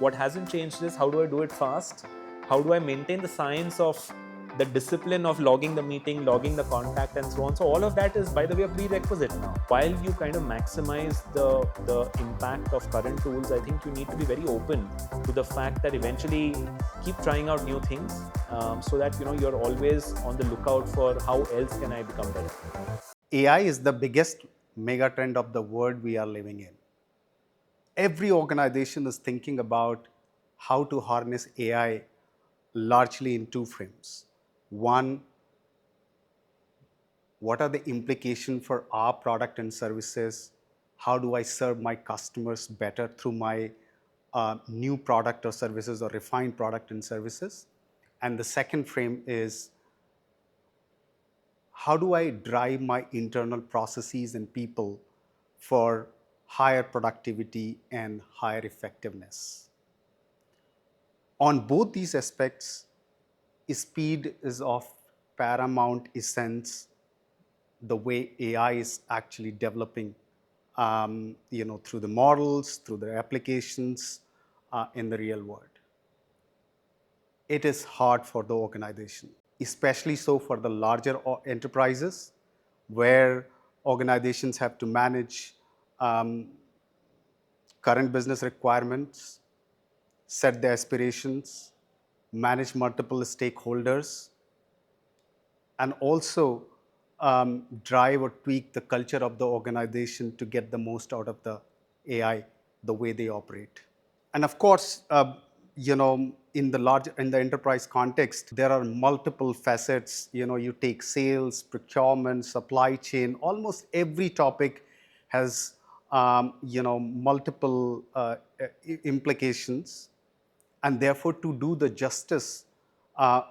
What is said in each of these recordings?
What hasn't changed is how do I do it fast? How do I maintain the science of the discipline of logging the meeting, logging the contact, and so on. So all of that is, by the way, a prerequisite now. While you kind of maximize the impact of current tools, I think you need to be very open to the fact that eventually keep trying out new things, so that you're always on the lookout for how else can I become better. AI is the biggest mega trend of the world we are living in. Every organization is thinking about how to harness AI largely in two frames. One, what are the implications for our product and services? How do I serve my customers better through my new product or services or refined product and services? And the second frame is how do I drive my internal processes and people for higher productivity and higher effectiveness? On both these aspects, speed is of paramount essence the way AI is actually developing, through the models, through the applications in the real world. It is hard for the organization, especially so for the larger enterprises where organizations have to manage um, current business requirements, set the aspirations, manage multiple stakeholders, and also drive or tweak the culture of the organization to get the most out of the AI, the way they operate. And of course, in the enterprise context, there are multiple facets. You take sales, procurement, supply chain. Almost every topic has multiple implications, and therefore, to do the justice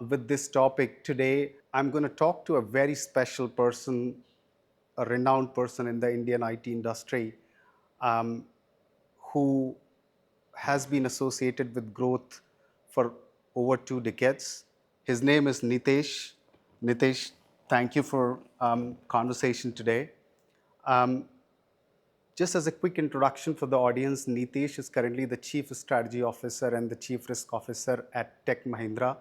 with this topic today, I'm going to talk to a very special person, a renowned person in the Indian IT industry, um, who has been associated with growth for over 2 decades. His name is Nitesh. Nitesh, thank you for conversation today. Um, just as a quick introduction for the audience, Nitesh is currently the Chief Strategy Officer and the Chief Risk Officer at Tech Mahindra,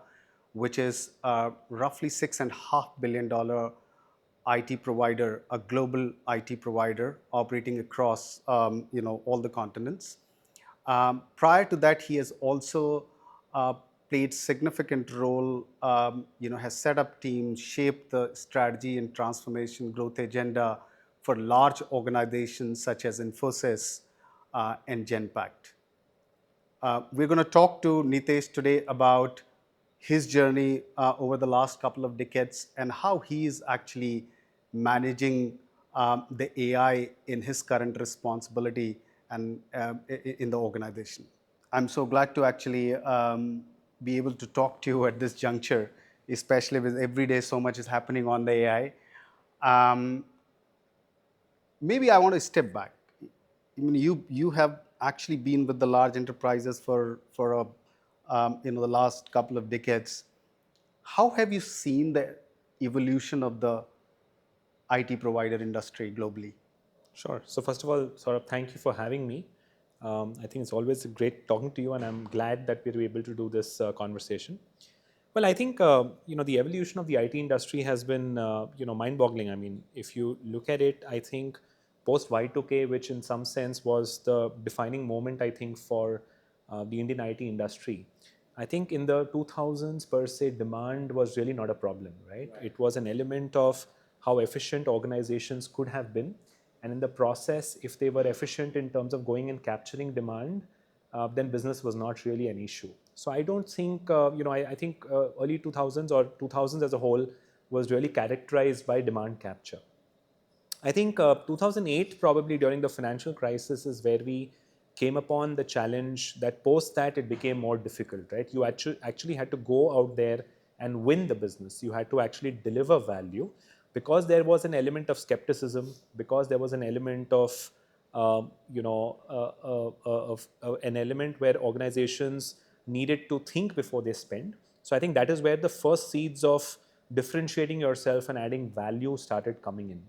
which is a roughly $6.5 billion IT provider, a global IT provider operating across all the continents. Prior to that, he has also played significant role, has set up teams, shaped the strategy and transformation growth agenda for large organizations such as Infosys and Genpact. We're going to talk to Nitesh today about his journey over the last couple of decades and how he is actually managing the AI in his current responsibility and in the organization. I'm so glad to actually be able to talk to you at this juncture, especially with every day so much is happening on the AI. Um, Maybe I want to step back. I mean, you have actually been with the large enterprises for the last couple of decades. How have you seen the evolution of the IT provider industry globally? Sure. So first of all, Saurabh, thank you for having me. I think it's always great talking to you, and I'm glad that we were able to do this conversation. Well, I think the evolution of the IT industry has been mind-boggling. I mean, if you look at it, I think post Y2K, which in some sense was the defining moment, I think for the Indian IT industry. I think in the 2000s per se, demand was really not a problem, right? It was an element of how efficient organizations could have been, and in the process, if they were efficient in terms of going and capturing demand, then business was not really an issue. So I don't think, I think early 2000s or 2000s as a whole was really characterized by demand capture. I think 2008, probably during the financial crisis, is where we came upon the challenge that post that it became more difficult, right? You actually had to go out there and win the business. You had to actually deliver value because there was an element of skepticism, because there was an element of, an element where organizations needed to think before they spend. So I think that is where the first seeds of differentiating yourself and adding value started coming in.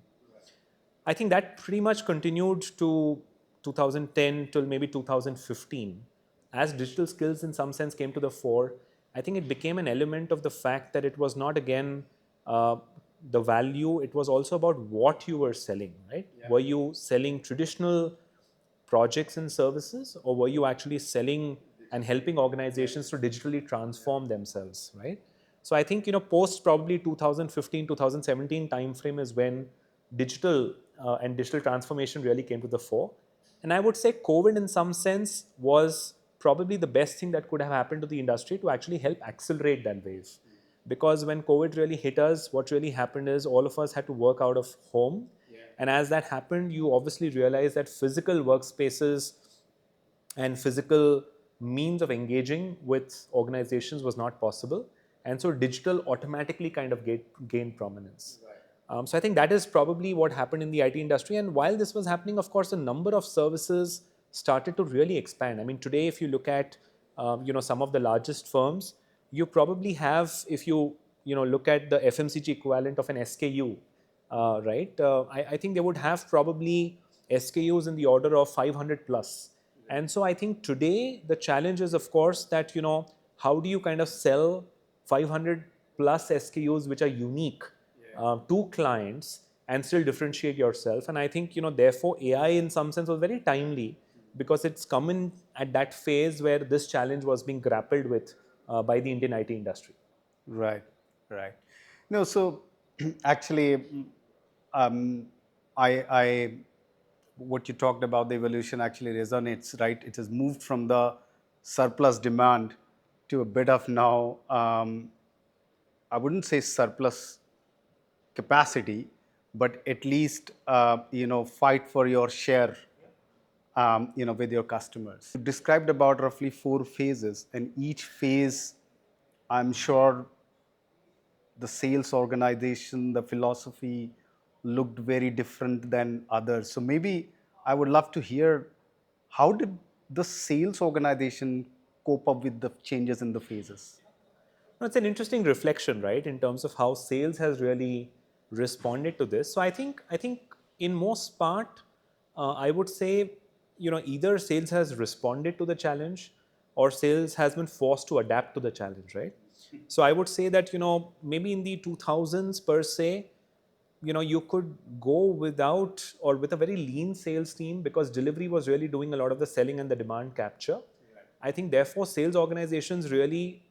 I think that pretty much continued to 2010 till maybe 2015. as digital skills in some sense came to the fore, I think it became an element of the fact that it was not again uh, the value, it was also about what you were selling, right? Yeah. Were you selling traditional projects and services, or were you actually selling and helping organizations to digitally transform themselves, right? So I think, post probably 2015, 2017 timeframe is when digital and digital transformation really came to the fore. And I would say COVID in some sense was probably the best thing that could have happened to the industry to actually help accelerate that wave. Because when COVID really hit us, what really happened is all of us had to work out of home. And as that happened, you obviously realize that physical workspaces and physical means of engaging with organizations was not possible. And so digital automatically kind of gained prominence. So I think that is probably what happened in the IT industry. And while this was happening, of course, the number of services started to really expand. I mean, today, if you look at some of the largest firms, you probably have, if you look at the FMCG equivalent of an SKU, right? I think they would have probably SKUs in the order of 500 plus. And so I think today the challenge is, of course, that how do you kind of sell 500 plus SKUs which are unique to clients and still differentiate yourself. And I think therefore AI in some sense was very timely because it's come in at that phase where this challenge was being grappled with by the Indian IT industry. Right, right. No, so actually, um, I, what you talked about, the evolution actually resonates, right? It has moved from the surplus demand to a bit of now, I wouldn't say surplus capacity, but at least, fight for your share, with your customers. You described about roughly 4 phases, and each phase, I'm sure the sales organization, the philosophy looked very different than others. So maybe I would love to hear, how did the sales organization cope up with the changes in the phases? No, it's an interesting reflection, right, in terms of how sales has really responded to this. So I think in most part, I would say, either sales has responded to the challenge, or sales has been forced to adapt to the challenge, right? So I would say that maybe in the 2000s per se, you could go without or with a very lean sales team because delivery was really doing a lot of the selling and the demand capture. I think therefore sales organizations really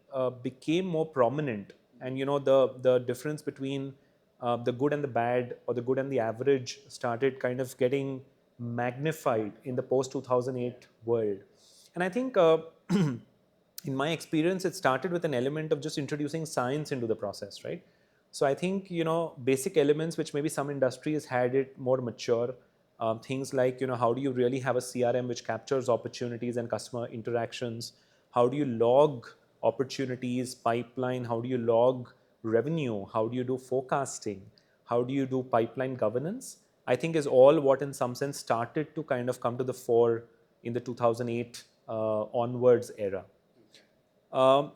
became more prominent, and the difference between the good and the bad, or the good and the average, started kind of getting magnified in the post 2008 world. And I think in my experience, it started with an element of just introducing science into the process, right? So I think basic elements which maybe some industries had it more mature, things like how do you really have a CRM which captures opportunities and customer interactions? How do you log opportunities, pipeline? How do you log revenue? How do you do forecasting? How do you do pipeline governance? I think is all what in some sense started to kind of come to the fore in the 2008 onwards era. Um,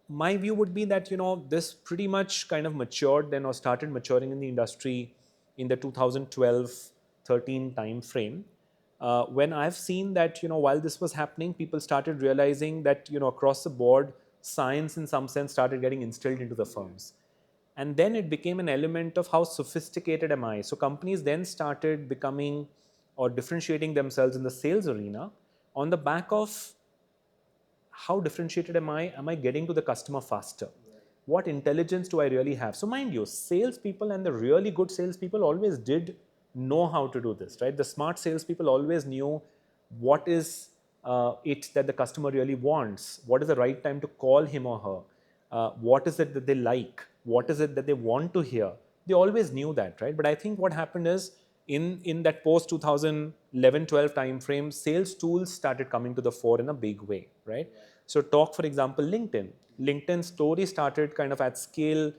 my view would be that this pretty much kind of matured then, or started maturing in the industry in the 2012-13 time frame. When I've seen that while this was happening, people started realizing that across the board, science in some sense started getting instilled into the firms. And then it became an element of how sophisticated am I. So companies then started becoming or differentiating themselves in the sales arena on the back of how differentiated am I? Am I getting to the customer faster? What intelligence do I really have? So, mind you, salespeople and the really good salespeople always did know how to do this, right? The smart salespeople always knew what is it that the customer really wants, what is the right time to call him or her, what is it that they like, what is it that they want to hear. They always knew that, right? But I think what happened is in that post 2011-12 time frame, sales tools started coming to the fore in a big way, right? So talk, for example, LinkedIn story started kind of at scale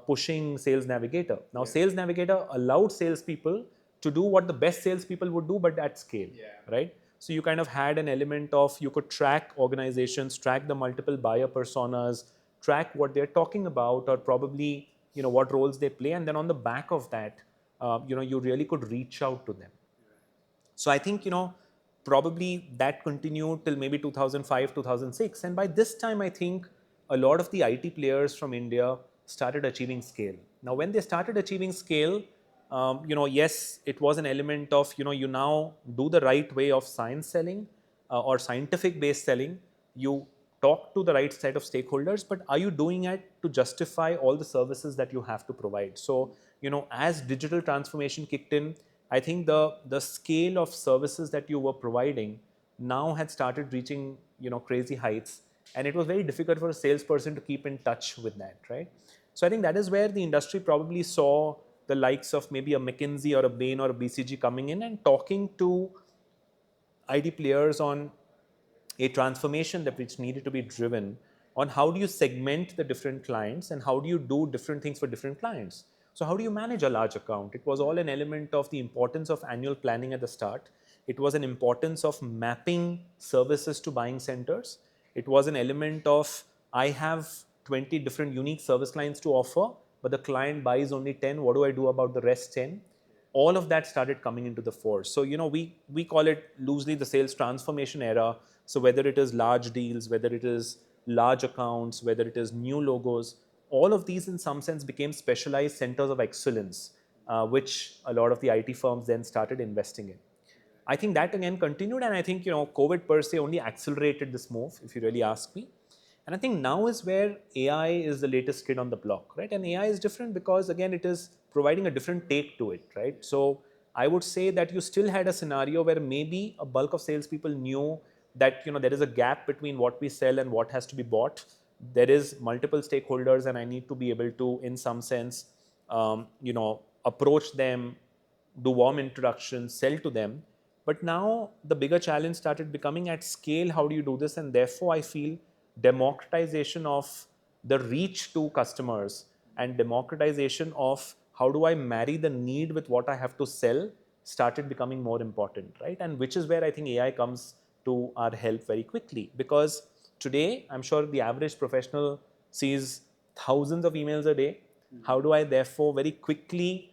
pushing Sales Navigator. Now Sales Navigator allowed salespeople to do what the best salespeople would do, but at scale, right? So you kind of had an element of, you could track organizations, track the multiple buyer personas, track what they're talking about, or probably what roles they play, and then on the back of that, you really could reach out to them. So I think probably that continued till maybe 2005, 2006. And by this time, I think a lot of the IT players from India started achieving scale. Now, when they started achieving scale, yes, it was an element of, you now do the right way of science selling or scientific based selling. You talk to the right set of stakeholders, but are you doing it to justify all the services that you have to provide? So, as digital transformation kicked in, I think the scale of services that you were providing now had started reaching, crazy heights, and it was very difficult for a salesperson to keep in touch with that, right? So I think that is where the industry probably saw the likes of maybe a McKinsey or a Bain or a BCG coming in and talking to IT players on a transformation that which needed to be driven on how do you segment the different clients and how do you do different things for different clients. So how do you manage a large account? It was all an element of the importance of annual planning at the start. It was an importance of mapping services to buying centers. It was an element of I have 20 different unique service lines to offer, but the client buys only 10. What do I do about the rest 10? All of that started coming into the force. So, we call it loosely the sales transformation era. So whether it is large deals, whether it is large accounts, whether it is new logos, all of these in some sense became specialized centers of excellence, which a lot of the IT firms then started investing in. I think that again continued, and I think COVID per se only accelerated this move, if you really ask me. And I think now is where AI is the latest kid on the block, right? And AI is different because again it is providing a different take to it, right? So I would say that you still had a scenario where maybe a bulk of salespeople knew that there is a gap between what we sell and what has to be bought. There is multiple stakeholders, and I need to be able to, in some sense, approach them, do warm introductions, sell to them. But now the bigger challenge started becoming at scale. How do you do this? And therefore, I feel democratization of the reach to customers and democratization of how do I marry the need with what I have to sell started becoming more important, right? And which is where I think AI comes to our help very quickly, because today I'm sure the average professional sees thousands of emails a day. How do I therefore very quickly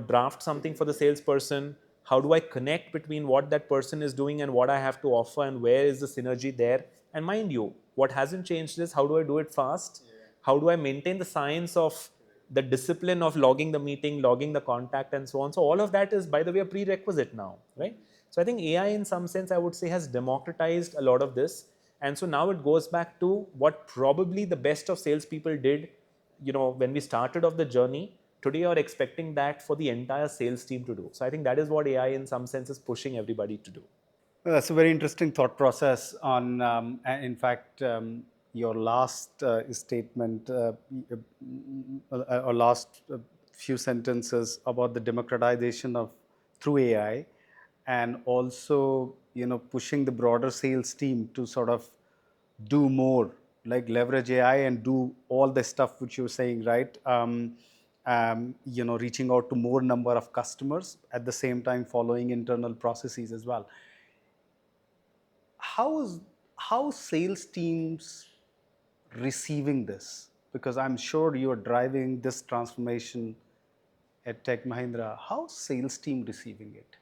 draft something for the salesperson? How do I connect between what that person is doing and what I have to offer, and where is the synergy there? And mind you, what hasn't changed is how do I do it fast? How do I maintain the science of the discipline of logging the meeting, logging the contact, and so on? So all of that is, by the way, a prerequisite now, right? So I think AI in some sense, I would say, has democratized a lot of this. And so now it goes back to what probably the best of salespeople did, when we started off the journey. Today you're expecting that for the entire sales team to do. So I think that is what AI in some sense is pushing everybody to do. Well, that's a very interesting thought process on, in fact, your last statement or last few sentences about the democratization of through AI, and also pushing the broader sales team to sort of do more, like leverage AI and do all the stuff which you're saying, right? Reaching out to more number of customers at the same time following internal processes as well. How sales teams receiving this? Because I'm sure you are driving this transformation at Tech Mahindra. How sales team receiving it?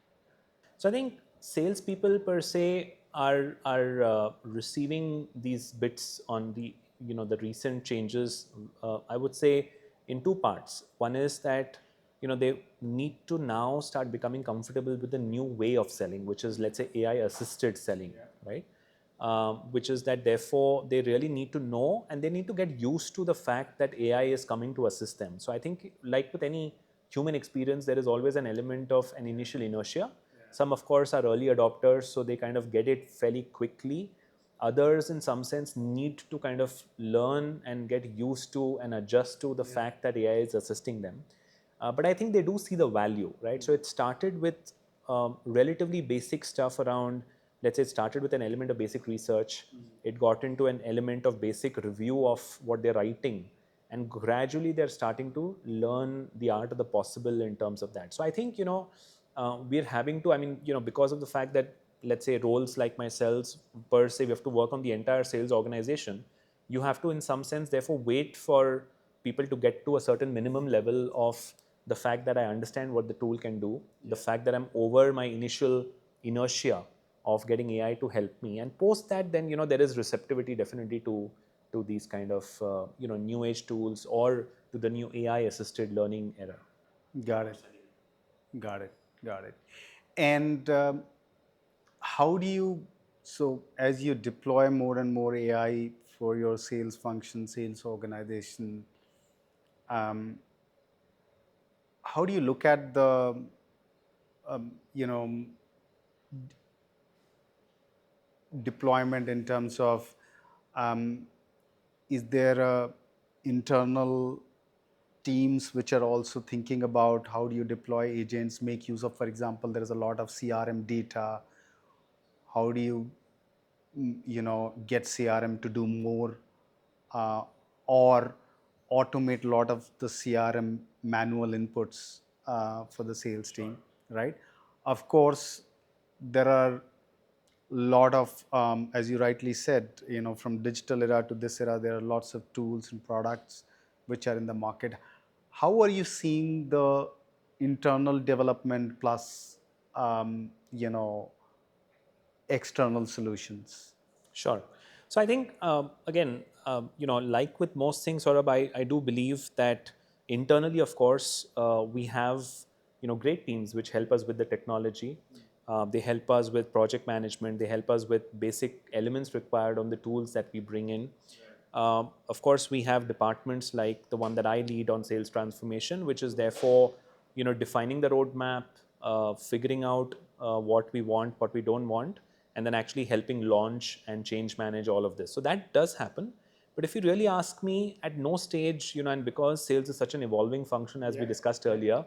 So I think salespeople per se are receiving these bits on the recent changes. I would say in two parts. One is that they need to now start becoming comfortable with the new way of selling, which is, let's say, AI assisted selling, right? Which is that therefore they really need to know and they need to get used to the fact that AI is coming to assist them. So I think, like with any human experience, there is always an element of an initial inertia. Some, of course, are early adopters, so they kind of get it fairly quickly. Others, in some sense, need to kind of learn and get used to and adjust to the fact that AI is assisting them. But I think they do see the value, right? So it started with relatively basic stuff around, let's say it started with an element of basic research. It got into an element of basic review of what they're writing. And gradually they're starting to learn the art of the possible in terms of that. So I think, we're having to, because of the fact that, let's say, roles like myself, per se, we have to work on the entire sales organization. You have to, in some sense, therefore, wait for people to get to a certain minimum level of the fact that I understand what the tool can do, the fact that I'm over my initial inertia, of getting AI to help me. And post that, then there is receptivity definitely to these kind of new age tools or to the new AI assisted learning era. Got it. Got it. Got it. And how do you, so as you deploy more and more AI for your sales function, sales organization, um, how do you look at the, you know, deployment in terms of, um, is there a internal teams which are also thinking about how do you deploy agents, make use of, for example, there is a lot of CRM data. How do you, get CRM to do more, uh, or automate a lot of the CRM manual inputs for the sales team, right? Of course, there are lot of, as you rightly said, from digital era to this era, there are lots of tools and products which are in the market. How are you seeing the internal development plus, external solutions? Sure. So I think again, like with most things, Saurabh, I do believe that internally, of course, we have great teams which help us with the technology. They help us with project management. They help us with basic elements required on the tools that we bring in. Of course, we have departments like the one that I lead on sales transformation, which is therefore, defining the roadmap, figuring out what we want, what we don't want, and then actually helping launch and change manage all of this. So that does happen. But if you really ask me, at no stage, and because sales is such an evolving function, as we discussed earlier,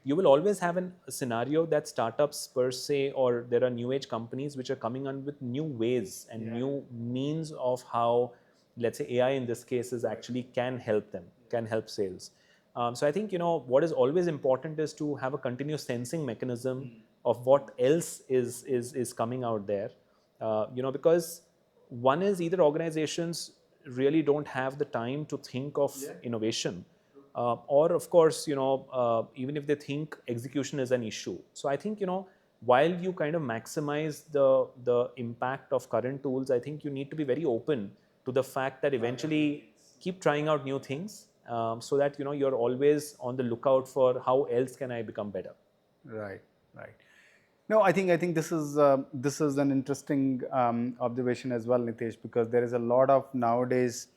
you will always have a scenario that startups per se, or there are new age companies which are coming on with new ways and new means of how, let's say, AI in this case is actually can help them, can help sales. So I think what is always important is to have a continuous sensing mechanism of what else is coming out there. Because one is either organizations really don't have the time to think of innovation, or of course, even if they think, execution is an issue. So I think while you kind of maximize the impact of current tools, I think you need to be very open to the fact that eventually keep trying out new things, so that you're always on the lookout for how else can I become better. Right, right. No, I think this is an interesting observation as well, Nitesh, because there is a lot of nowadays,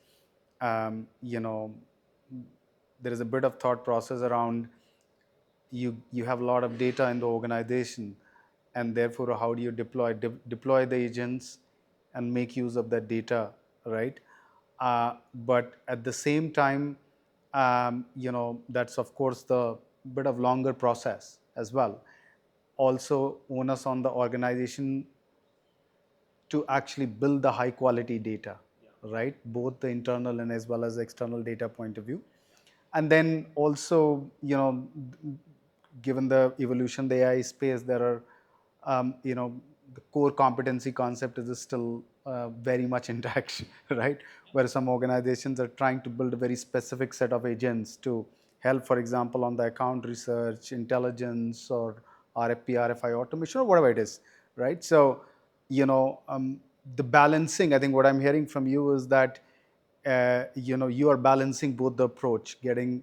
um, you know, there is a bit of thought process around, you have a lot of data in the organization, and therefore how do you deploy the agents and make use of that data, right? But at the same time, that's of course the bit of longer process as well. Also, onus on the organization to actually build the high quality data, right? Both the internal and as well as the external data point of view. And then also, given the evolution, the AI space, there are, the core competency concept is still very much intact, right? Where some organizations are trying to build a very specific set of agents to help, for example, on the account research, intelligence, or RFP, RFI automation, or whatever it is, right? So, the balancing, I think what I'm hearing from you is that, you are balancing both the approach, getting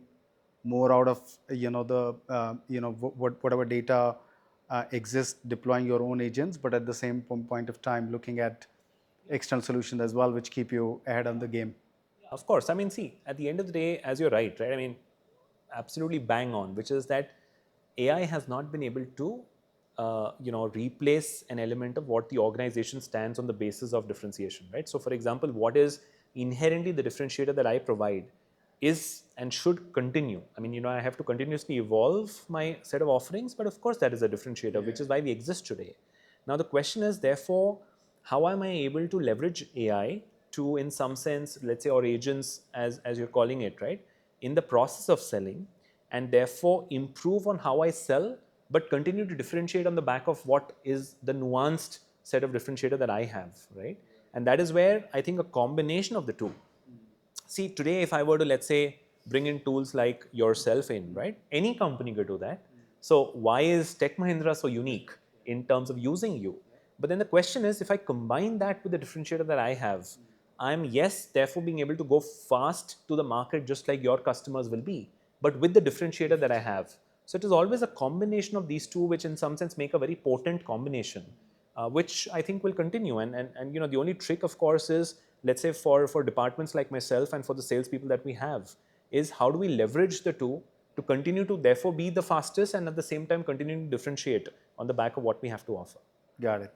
more out of the whatever data exists, deploying your own agents, but at the same point of time looking at external solutions as well, which keep you ahead of the game. Of course. I mean, see, at the end of the day, as you're right? I mean, absolutely bang on, which is that AI has not been able to, replace an element of what the organization stands on the basis of differentiation, right? So, for example, what is inherently the differentiator that I provide is and should continue. I mean, I have to continuously evolve my set of offerings, but of course, that is a differentiator, which is why we exist today. Now, the question is, therefore, how am I able to leverage AI to, in some sense, let's say, or agents, as you're calling it, right, in the process of selling, and therefore improve on how I sell, but continue to differentiate on the back of what is the nuanced set of differentiator that I have, right? And that is where I think a combination of the two. See, today, if I were to, let's say, bring in tools like yourself in, right? Any company could do that. So why is Tech Mahindra so unique in terms of using you? But then the question is, if I combine that with the differentiator that I have, I'm, yes, therefore being able to go fast to the market just like your customers will be, but with the differentiator that I have. So it is always a combination of these two, which in some sense make a very potent combination, which I think will continue. And the only trick, of course, is, let's say for departments like myself and for the salespeople that we have, is how do we leverage the two to continue to therefore be the fastest and at the same time continue to differentiate on the back of what we have to offer. Got it.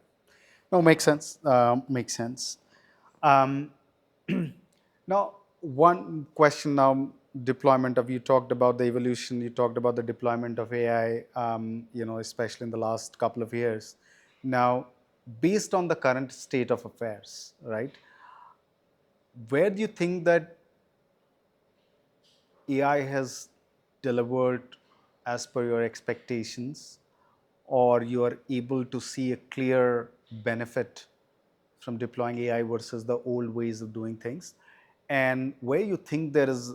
No, makes sense. Makes sense. Um, Now, one question now, deployment of, you talked about the evolution, you talked about the deployment of AI, especially in the last couple of years. Now, based on the current state of affairs, right, where do you think that AI has delivered as per your expectations, or you are able to see a clear benefit from deploying AI versus the old ways of doing things? And where you think there is,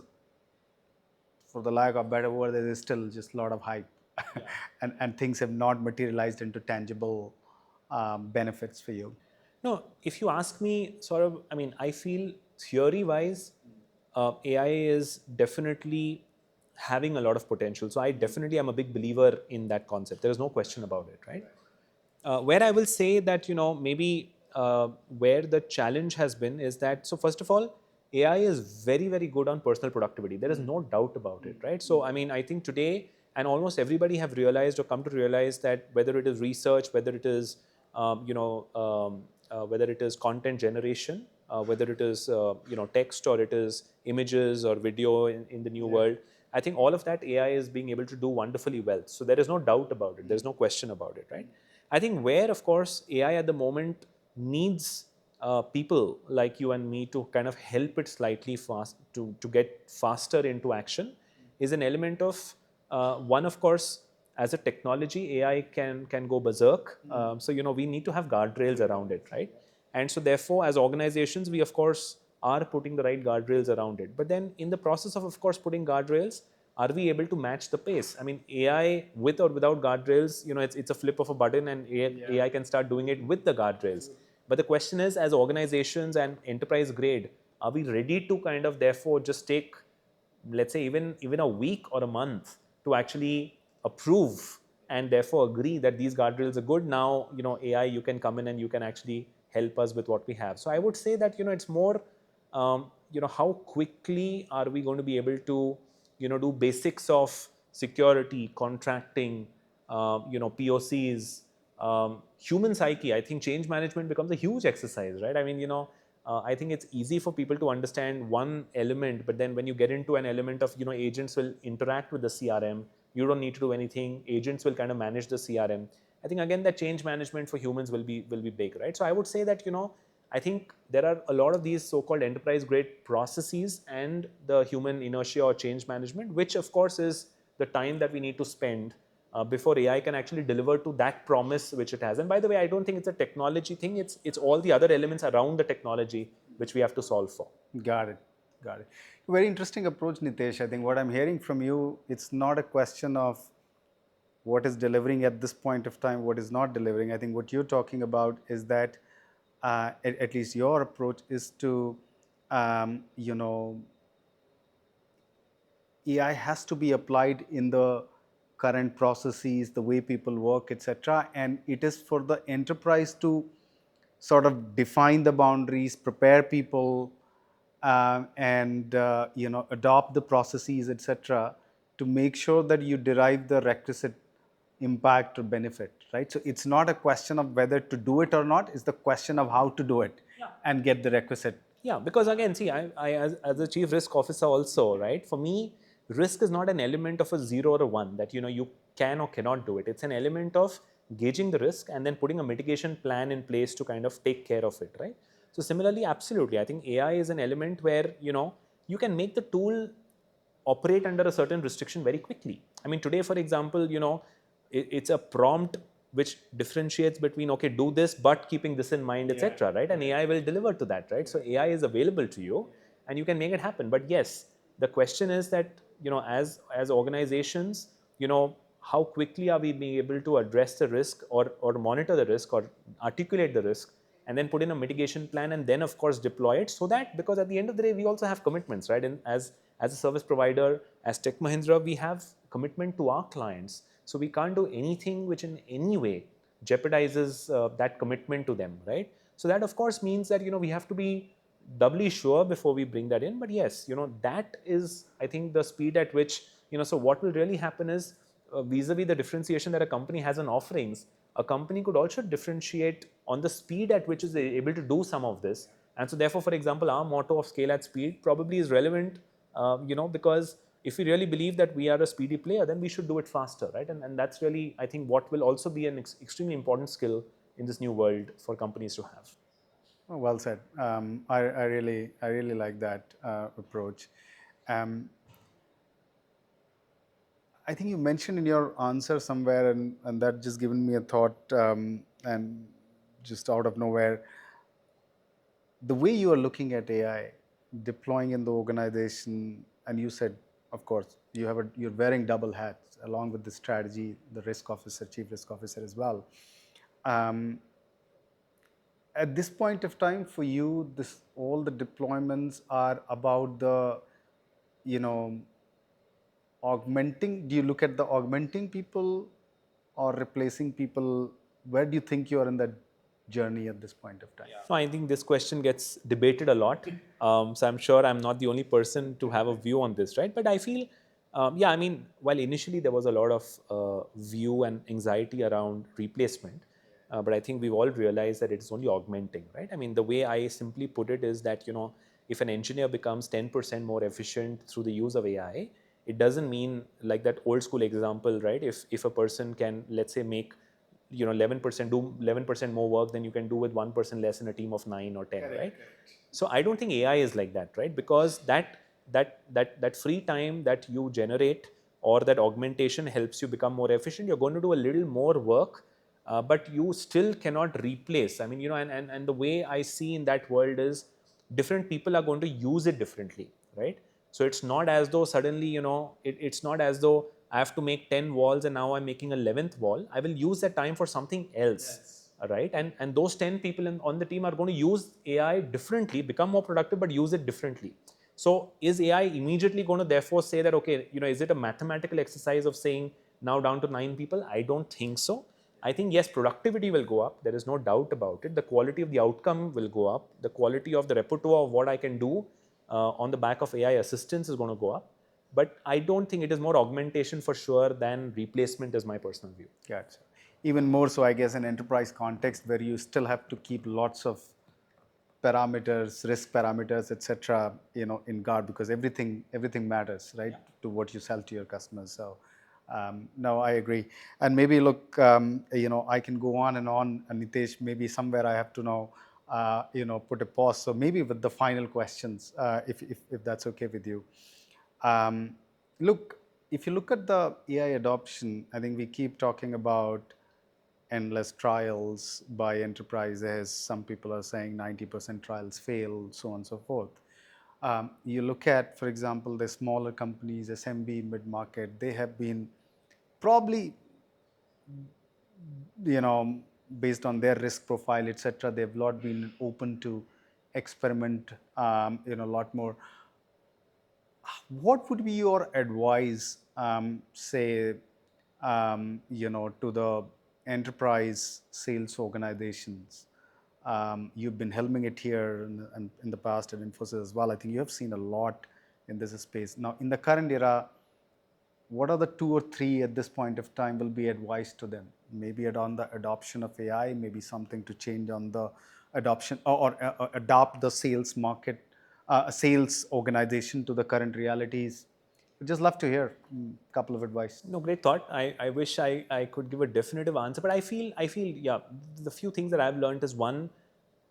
for the lack of better word, there is still just a lot of hype, and things have not materialized into tangible benefits for you? No, if you ask me, sort of, I mean, I feel theory wise, AI is definitely having a lot of potential. So I definitely am a big believer in that concept. There is no question about it, right? Where I will say that, maybe where the challenge has been is that, so first of all, AI is very, very good on personal productivity. There is no doubt about it, right? So, I mean, I think today, and almost everybody have realized or come to realize that whether it is research, whether it is, whether it is content generation, whether it is, text, or it is images or video in the new world, I think all of that AI is being able to do wonderfully well. So there is no doubt about it. There's no question about it, right? I think where, of course, AI at the moment needs people like you and me to kind of help it slightly fast to get faster into action is an element of one, of course, as a technology, AI can go berserk. So we need to have guardrails around it, right? And so therefore, as organizations, we of course are putting the right guardrails around it. But then in the process of course putting guardrails, are we able to match the pace? I mean, AI with or without guardrails, it's a flip of a button, and AI can start doing it with the guardrails. But the question is, as organizations and enterprise grade, are we ready to kind of therefore just take, let's say, even a week or a month to actually approve and therefore agree that these guardrails are good? Now, AI, you can come in and you can actually help us with what we have. So I would say that, it's more, how quickly are we going to be able to, do basics of security, contracting, POCs, human psyche. I think change management becomes a huge exercise, right? I mean, I think it's easy for people to understand one element, but then when you get into an element of, agents will interact with the CRM, you don't need to do anything. Agents will kind of manage the CRM. I think again that change management for humans will be big, right? So I would say that, I think there are a lot of these so-called enterprise-grade processes and the human inertia or change management, which of course is the time that we need to spend before AI can actually deliver to that promise which it has. And by the way, I don't think it's a technology thing. It's all the other elements around the technology which we have to solve for. Got it. Got it. Very interesting approach, Nitesh. I think what I'm hearing from you, it's not a question of what is delivering at this point of time, what is not delivering. I think what you're talking about is that, at least your approach is to, AI has to be applied in the current processes, the way people work, etc. And it is for the enterprise to sort of define the boundaries, prepare people, and adopt the processes, etc., to make sure that you derive the requisite impact or benefit, right? So it's not a question of whether to do it or not, it's the question of how to do it and get the requisite. Yeah, because again, see, I as a chief risk officer also, right? For me, risk is not an element of a 0 or a 1 that, you can or cannot do it. It's an element of gauging the risk and then putting a mitigation plan in place to kind of take care of it, right? So similarly, absolutely, I think AI is an element where, you can make the tool operate under a certain restriction very quickly. I mean, today, for example, it's a prompt which differentiates between, okay, do this, but keeping this in mind, etc., right? And AI will deliver to that, right? So AI is available to you and you can make it happen. But yes, the question is that, as organizations, how quickly are we being able to address the risk or monitor the risk or articulate the risk and then put in a mitigation plan and then of course deploy it, so that, because at the end of the day we also have commitments, right? And as a service provider, as Tech Mahindra, we have commitment to our clients, so we can't do anything which in any way jeopardizes that commitment to them, right? So that of course means that we have to be doubly sure before we bring that in. But yes, that is, I think, the speed at which, so what will really happen is, vis-a-vis the differentiation that a company has on offerings, a company could also differentiate on the speed at which is able to do some of this. And so therefore, for example, our motto of scale at speed probably is relevant, because if we really believe that we are a speedy player, then we should do it faster, right? And that's really, I think, what will also be an extremely important skill in this new world for companies to have. Oh, well said. I really like that approach. Um, I think you mentioned in your answer somewhere, and that just given me a thought, and just out of nowhere, the way you are looking at AI, deploying in the organization, and you said, of course, you're wearing double hats along with the strategy, the risk officer, chief risk officer as well. Um, at this point of time for you, this all the deployments are about the, you know, augmenting. Do you look at the augmenting people or replacing people? Where do you think you are in that journey at this point of time? So I think this question gets debated a lot. So I'm sure I'm not the only person to have a view on this, right? But I feel, yeah, I mean, while initially there was a lot of view and anxiety around replacement, but I think we've all realized that it's only augmenting, right? I mean, the way I simply put it is that, if an engineer becomes 10% more efficient through the use of AI, it doesn't mean, like that old school example, right? If a person can, let's say, make 11% do 11% more work than you can do with 1% less in a team of 9 or 10, right? So I don't think AI is like that, right? Because that free time that you generate, or that augmentation helps you become more efficient, you're going to do a little more work, but you still cannot replace. I mean, and the way I see in that world is, different people are going to use it differently, right? So it's not as though suddenly, it's not as though I have to make 10 walls and now I'm making 11th wall. I will use that time for something else. Yes. Right? And those 10 people on the team are going to use AI differently, become more productive, but use it differently. So is AI immediately going to therefore say that, okay, is it a mathematical exercise of saying now down to 9 people? I don't think so. I think, yes, productivity will go up. There is no doubt about it. The quality of the outcome will go up. The quality of the repertoire of what I can do on the back of AI assistance is going to go up. But I don't think it is more augmentation for sure than replacement, is my personal view. Gotcha. Even more so, I guess, in enterprise context where you still have to keep lots of parameters, risk parameters, etc., in guard, because everything matters, right, to what you sell to your customers. So, no, I agree. And maybe look, I can go on and on, and Nitesh, maybe somewhere I have to now, put a pause. So maybe with the final questions, if that's okay with you. Look, if you look at the AI adoption, I think we keep talking about endless trials by enterprises. Some people are saying 90% trials fail, so on and so forth. You look at, for example, the smaller companies, SMB, mid-market, they have been probably, based on their risk profile, etc., they've not been open to experiment, a lot more. What would be your advice, say, to the enterprise sales organizations? You've been helming it here in the past at Infosys as well. I think you have seen a lot in this space. Now, in the current era, what are the 2 or 3 at this point of time will be advised to them? Maybe on the adoption of AI, maybe something to change on the adoption, or adopt the sales market, sales organization to the current realities. We'd just love to hear a couple of advice. No, great thought. I wish I could give a definitive answer, but I feel, yeah, the few things that I've learned is, one,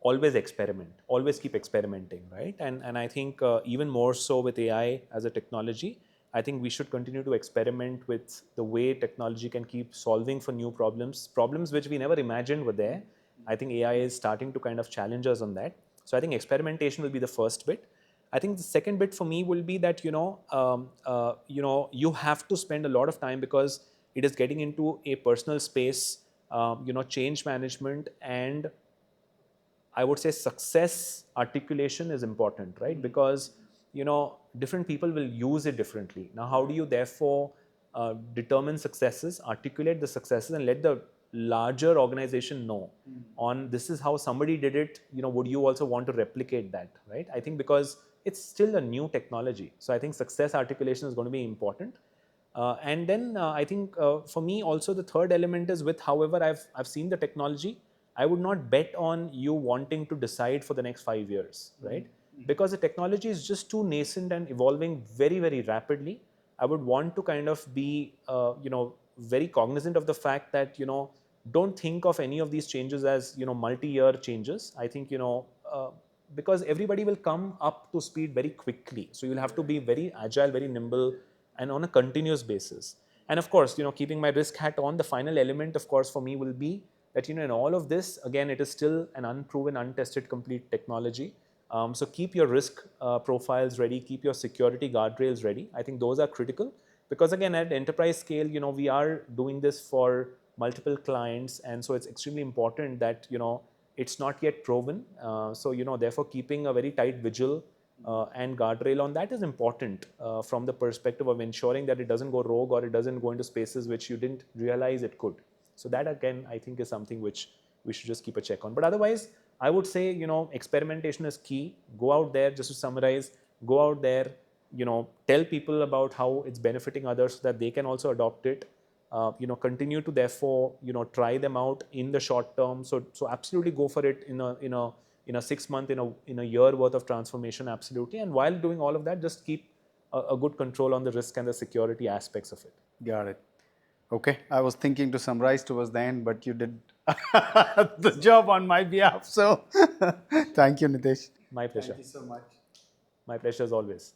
always experiment, always keep experimenting, right? And I think even more so with AI as a technology, I think we should continue to experiment with the way technology can keep solving for new problems which we never imagined were there. I think AI is starting to kind of challenge us on that. So I think experimentation will be the first bit. I think the second bit for me will be that, you have to spend a lot of time, because it is getting into a personal space, change management, and I would say success articulation is important, right? Because different people will use it differently. Now, how do you therefore determine successes, articulate the successes, and let the larger organization know on this is how somebody did it? Would you also want to replicate that, right? I think because it's still a new technology, so I think success articulation is going to be important. And then I think for me also the third element is with however I've seen the technology, I would not bet on you wanting to decide for the next 5 years, right? Because the technology is just too nascent and evolving very, very rapidly. I would want to kind of be, very cognizant of the fact that, don't think of any of these changes as, multi-year changes. I think, because everybody will come up to speed very quickly. So you'll have to be very agile, very nimble, and on a continuous basis. And of course, keeping my risk hat on, the final element, of course, for me will be that, in all of this, again, it is still an unproven, untested, complete technology. So keep your risk profiles ready, keep your security guardrails ready. I think those are critical because, again, at enterprise scale, we are doing this for multiple clients, and so it's extremely important that it's not yet proven. So therefore, keeping a very tight vigil and guardrail on that is important from the perspective of ensuring that it doesn't go rogue or it doesn't go into spaces which you didn't realize it could. So that again, I think is something which we should just keep a check on. But otherwise, I would say, experimentation is key. Go out there, just to summarize, go out there, tell people about how it's benefiting others so that they can also adopt it. Continue to therefore, try them out in the short term. So absolutely go for it in a 6 month, in a year worth of transformation, absolutely. And while doing all of that, just keep a good control on the risk and the security aspects of it. Got it. Okay, I was thinking to summarize towards the end, but you did the job on my behalf. So thank you, Nitesh. My pleasure. Thank you so much. My pleasure as always.